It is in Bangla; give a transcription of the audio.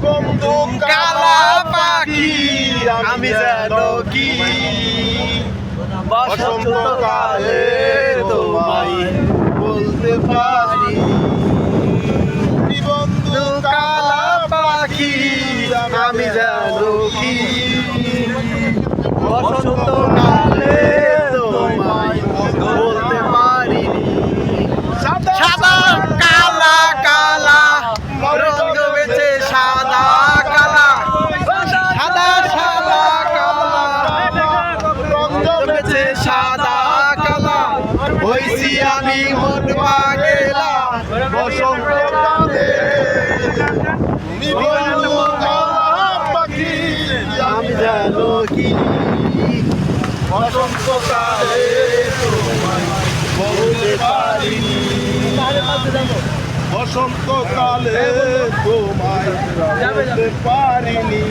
বন্ধু কালা পাখি আমি যেন কি বসন্তকালে তোমায় বলতে পারি। বন্ধু কালা পাখি আমি যেন কি বসন্তকালে তোমায় বলতে পারি। সাদা কালা কালা রঙ বেছে সাদা কালা সাদা সাদা কালা রঙ বেছে সাদা কালা হইছি আমি মন পাগেলা বসন্তকালে। বন্ধু কালা পাখি আমি যেন কি বসন্তকালে তোমায় বলতে পারিনি। বসন্তকালে তোমায় বলতে পারিনি।